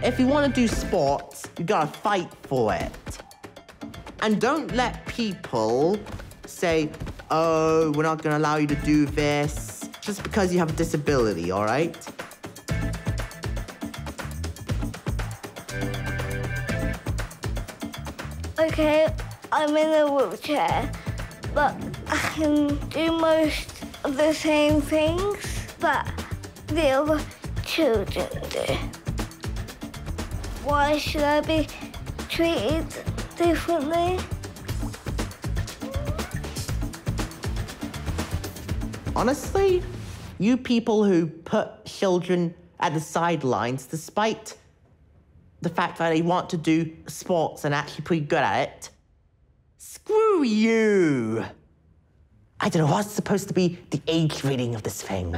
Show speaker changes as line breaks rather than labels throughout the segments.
If you want to do sports, you gotta fight for it. And don't let people say, oh, we're not gonna allow you to do this just because you have a disability, all right?
Okay, I'm in a wheelchair, but I can do most of the same things that the other children do. Why should I be treated differently?
Honestly, you people who put children at the sidelines despite the fact that they want to do sports and actually pretty good at it, screw you! I don't know what's supposed to be the age rating of this thing.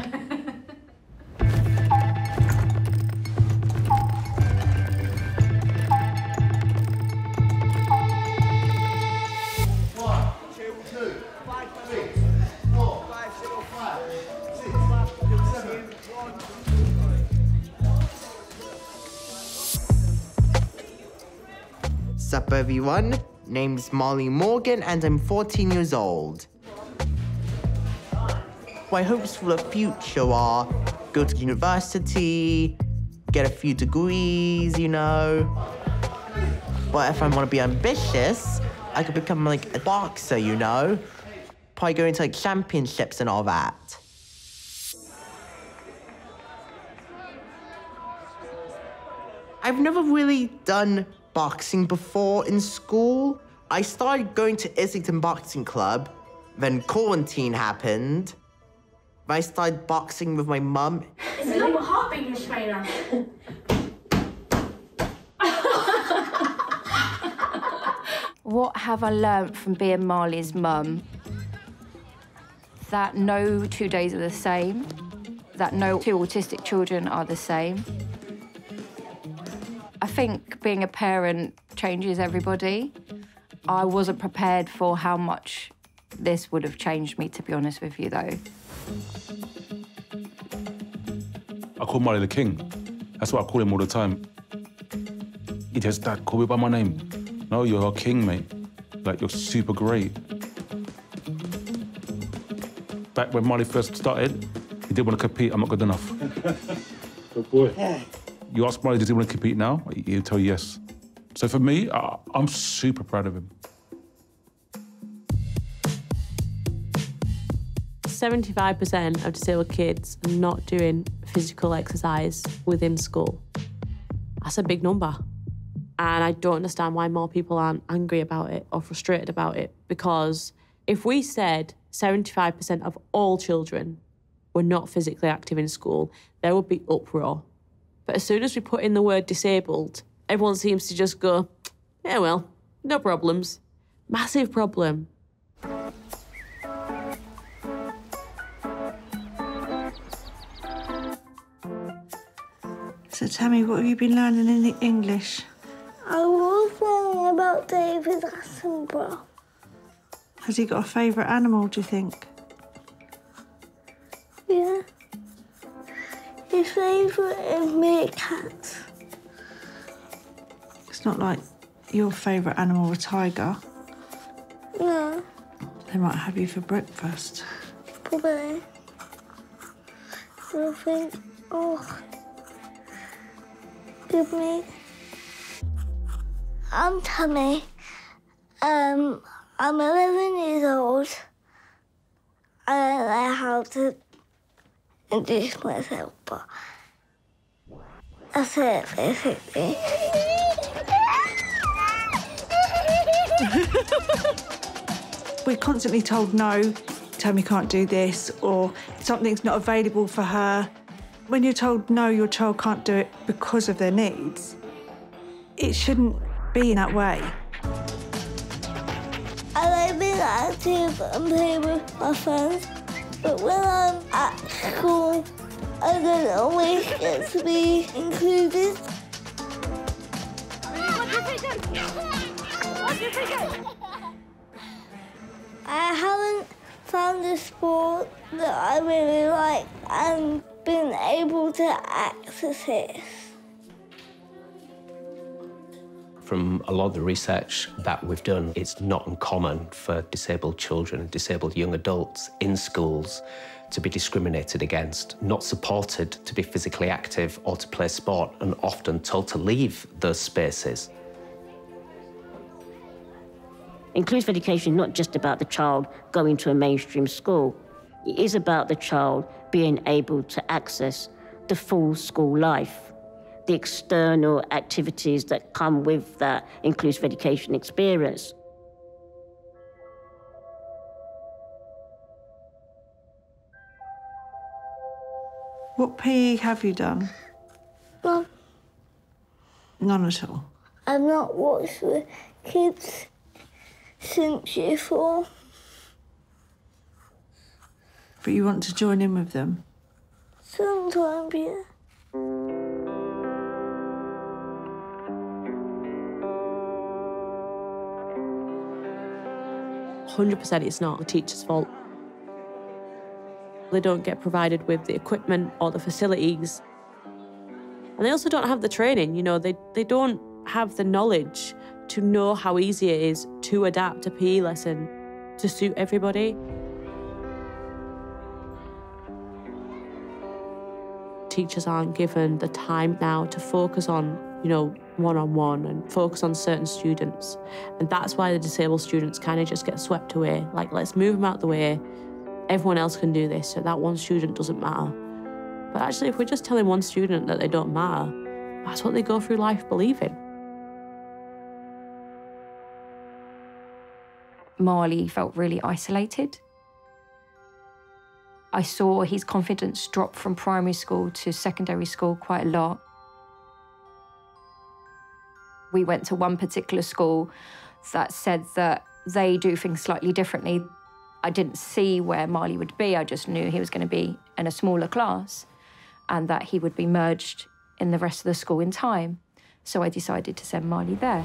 'Sup everyone, name's Marley Morgan and I'm 14 years old. My hopes for the future are go to university, get a few degrees, you know. But if I want to be ambitious, I could become like a boxer, you know. Probably go into like championships and all that. I've never really done boxing before in school. I started going to Islington Boxing Club, then quarantine happened. I started boxing with my mum.
It's a little heartbeat trainer.
What have I learnt from being Marley's mum? That no 2 days are the same, that no 2 autistic children are the same. I think being a parent changes everybody. I wasn't prepared for how much this would have changed me, to be honest with you, though.
I call Marley the King. That's what I call him all the time. He just, Dad, call me by my name. No, you're a king, mate. Like, you're super great. Back when Marley first started, he didn't want to compete. I'm not good enough. Good boy. Yeah. You ask Marley, does he want to compete now? He'll tell you yes. So for me, I'm super proud of him.
75% of disabled kids are not doing physical exercise within school. That's a big number. And I don't understand why more people aren't angry about it or frustrated about it, because if we said 75% of all children were not physically active in school, there would be uproar. But as soon as we put in the word disabled, everyone seems to just go, yeah, well, no problems. Massive problem.
So, Tammy, what have you been learning in English?
I was learning about David Attenborough.
Has he got a favourite animal, do you think?
Yeah. His favourite is meerkats.
It's not like your favourite animal, a tiger.
No.
They might have you for breakfast.
Probably. I think, oh, give me. I'm Tammy. I'm 11 years old. I don't know how to introduce myself, but that's it, basically.
We're constantly told no, Tammy can't do this, or something's not available for her. When you're told no, your child can't do it because of their needs, it shouldn't be in that way.
I like being active and playing with my friends, but when I'm at school, I don't always get to be included. I haven't found a sport that I really like and been able to access it.
From a lot of the research that we've done, it's not uncommon for disabled children and disabled young adults in schools to be discriminated against, not supported to be physically active or to play sport, and often told to leave those spaces.
Inclusive education is not just about the child going to a mainstream school. It is about the child being able to access the full school life, the external activities that come with that inclusive education experience.
What PE have you done?
None.
None at all.
I've not watched the kids since year 4.
But you want to join in with them?
Sometimes, yeah.
%, it's not the teacher's fault. They don't get provided with the equipment or the facilities. And they also don't have the training, you know, they don't have the knowledge to know how easy it is to adapt a PE lesson to suit everybody. Teachers aren't given the time now to focus on, you know, one-on-one and focus on certain students. And that's why the disabled students kind of just get swept away. Like, let's move them out the way. Everyone else can do this, so that one student doesn't matter. But actually, if we're just telling one student that they don't matter, that's what they go through life believing.
Marley felt really isolated. I saw his confidence drop from primary school to secondary school quite a lot. We went to one particular school that said that they do things slightly differently. I didn't see where Marley would be, I just knew he was going to be in a smaller class and that he would be merged in the rest of the school in time. So I decided to send Marley there.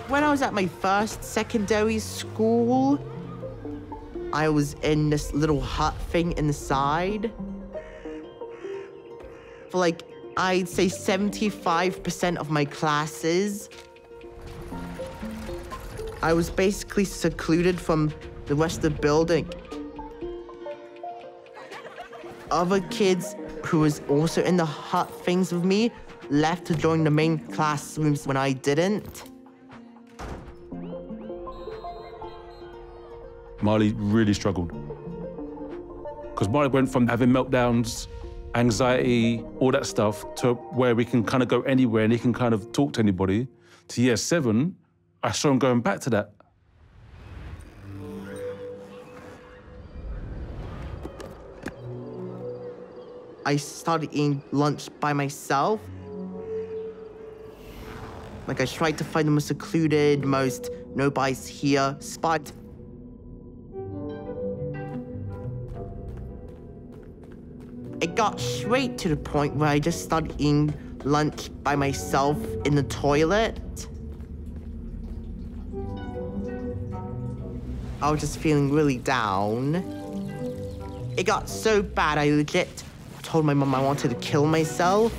When I was at my first secondary school, I was in this little hut thing in the side. For like, I'd say 75% of my classes, I was basically secluded from the rest of the building. Other kids who was also in the hut things with me left to join the main classrooms when I didn't.
Marley really struggled. Because Marley went from having meltdowns, anxiety, all that stuff, to where we can kind of go anywhere and he can kind of talk to anybody. To year 7, I saw him going back to that.
I started eating lunch by myself. Like, I tried to find the most secluded, most nobody's here spot. It got straight to the point where I just started eating lunch by myself in the toilet. I was just feeling really down. It got so bad, I legit told my mom I wanted to kill myself.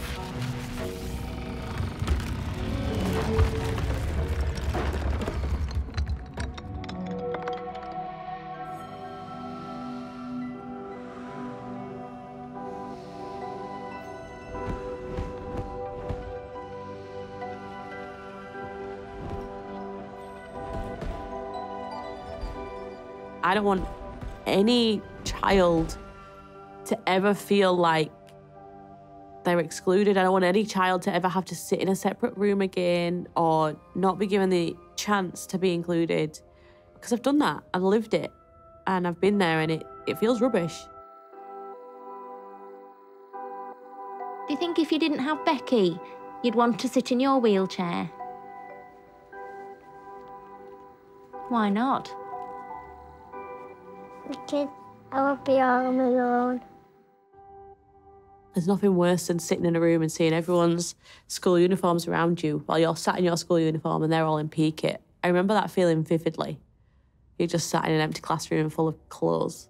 I don't want any child to ever feel like they're excluded. I don't want any child to ever have to sit in a separate room again or not be given the chance to be included. Because I've done that, I've lived it, and I've been there, and it feels rubbish.
Do you think if you didn't have Becky, you'd want to sit in your wheelchair? Why not?
Because I would be all alone.
There's nothing worse than sitting in a room and seeing everyone's school uniforms around you while you're sat in your school uniform and they're all in PE kit. I remember that feeling vividly. You're just sat in an empty classroom full of clothes.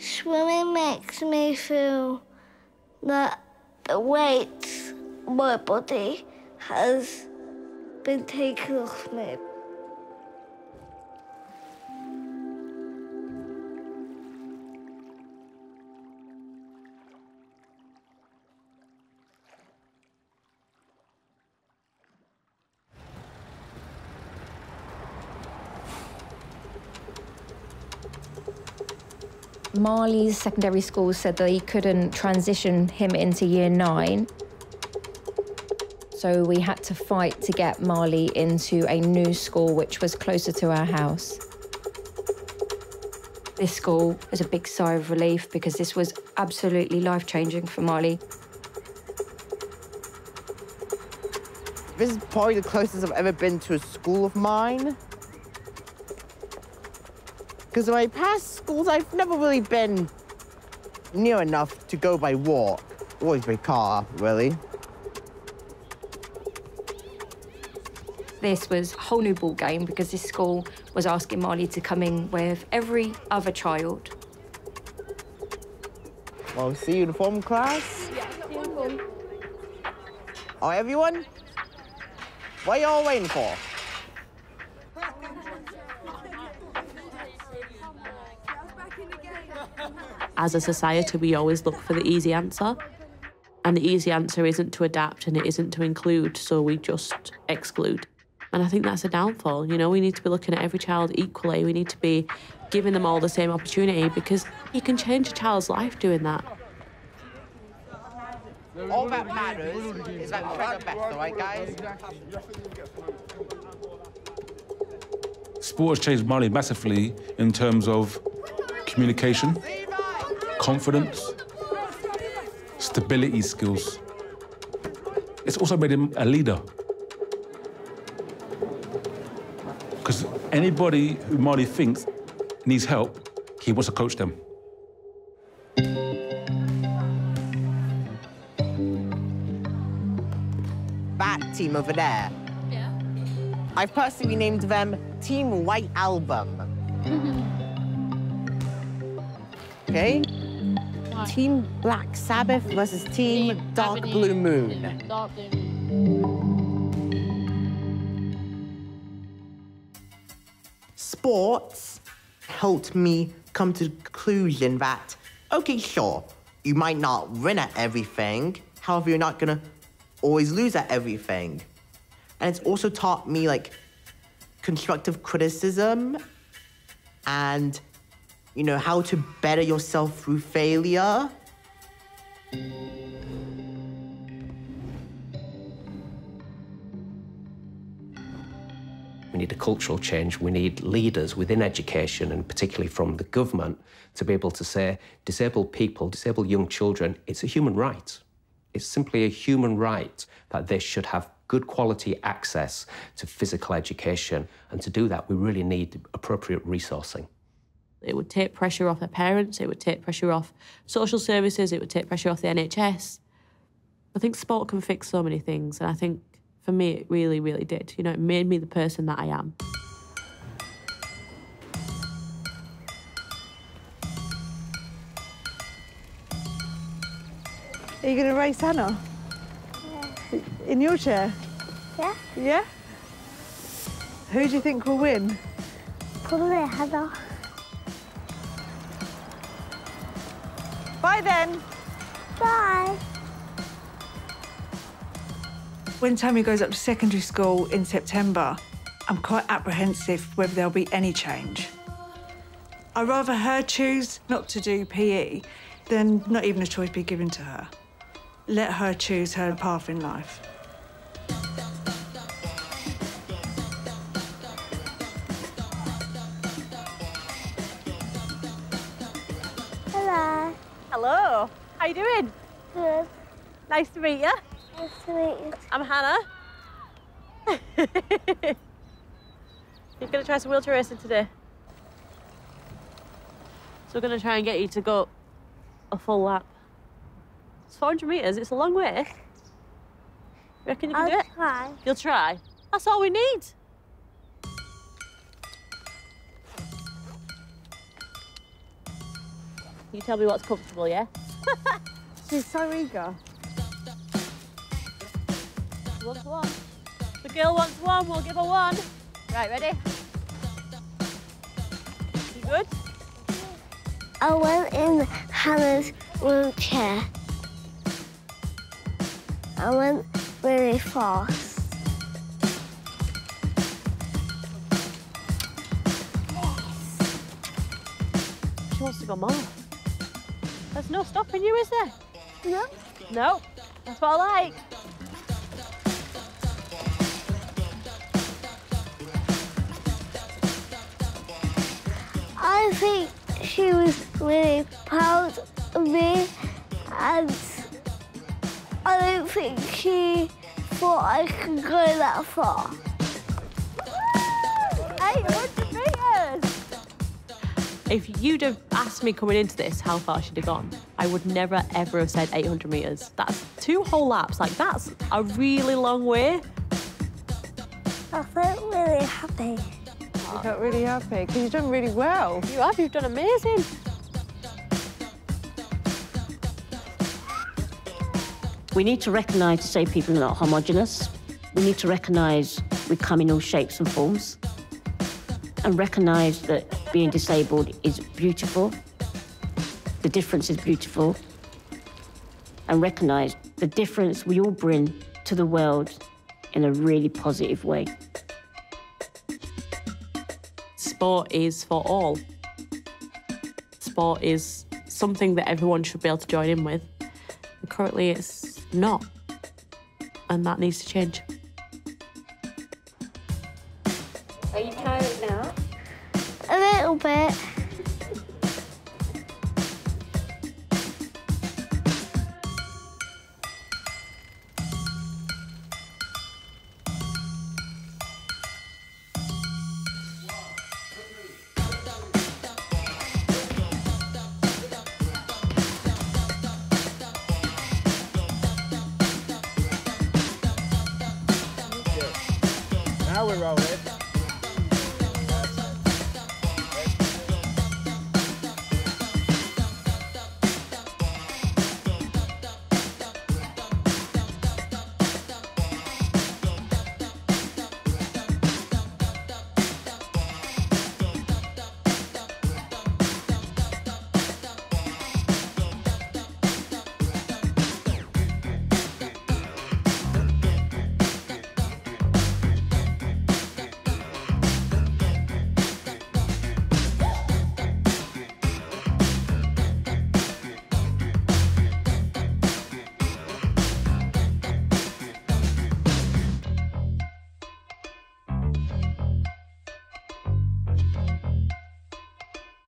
Swimming makes me feel that the weight of my body has been taken off me.
Marley's secondary school said that he couldn't transition him into year 9. So we had to fight to get Marley into a new school which was closer to our house. This school was a big sigh of relief because this was absolutely life-changing for Marley.
This is probably the closest I've ever been to a school of mine. Because in my past schools, I've never really been near enough to go by walk. Always by car, really.
This was a whole new ball game because this school was asking Marley to come in with every other child.
Well, see you in form class.
Yeah, uniform.
Oh, everyone? What are you all waiting for?
As a society, we always look for the easy answer. And the easy answer isn't to adapt and it isn't to include, so we just exclude. And I think that's a downfall. You know, we need to be looking at every child equally. We need to be giving them all the same opportunity because you can change a child's life doing that.
All that matters is that trying our best, all right, guys?
Sport has changed Marley massively in terms of communication, confidence, stability skills. It's also made him a leader. Because anybody who Marley thinks needs help, he wants to coach them.
That team over there.
Yeah.
I've personally named them Team White Album. Okay? Team Black Sabbath versus Team Dark Blue Moon.
Dark Blue Moon.
Sports helped me come to the conclusion that, okay, sure, you might not win at everything, however, you're not gonna always lose at everything. And it's also taught me, like, constructive criticism and, you know, how to better yourself through failure.
We need a cultural change. We need leaders within education, and particularly from the government, to be able to say, disabled people, disabled young children, it's a human right. It's simply a human right that they should have good quality access to physical education. And to do that, we really need appropriate resourcing.
It would take pressure off their parents, it would take pressure off social services, it would take pressure off the NHS. I think sport can fix so many things, and I think for me it really, really did. You know, it made me the person that I am.
Are you going to race Hannah?
Yeah.
In your chair?
Yeah?
Yeah? Who do you think will win?
Probably Hannah.
Bye then.
Bye.
When Tammy goes up to secondary school in September, I'm quite apprehensive whether there'll be any change. I'd rather her choose not to do PE than not even a choice be given to her. Let her choose her path in life.
Hello.
Hello, how you doing?
Good.
Nice to meet you.
Nice to meet you.
I'm Hannah. You're going to try some wheelchair racing today? So we're going to try and get you to go a full lap. It's 400 metres, it's a long way. You reckon you can do it?
I'll try.
You'll try? That's all we need. You tell me what's comfortable, yeah?
She's so eager.
She wants one. The girl wants one, we'll give her one. Right, ready? You good?
I went in Hannah's wheelchair. I went really fast.
She wants to go more. There's no stopping you, is there?
No.
No. That's what I like.
I think she was really proud of me, and I don't think she thought I could go that far.
800 metres! If you'd have asked me coming into this how far she'd have gone, I would never, ever have said 800 metres. That's 2 whole laps. Like, that's a really long way.
I felt really happy.
You felt really happy because you've done really well.
You have, you've done amazing.
We need to recognise disabled people are not homogenous. We need to recognise we come in all shapes and forms, and recognise that being disabled is beautiful. The difference is beautiful. And recognise the difference we all bring to the world in a really positive way.
Sport is for all. Sport is something that everyone should be able to join in with. And currently it's not. And that needs to change.
Are you tired now?
A little bit.
Now we're rolling.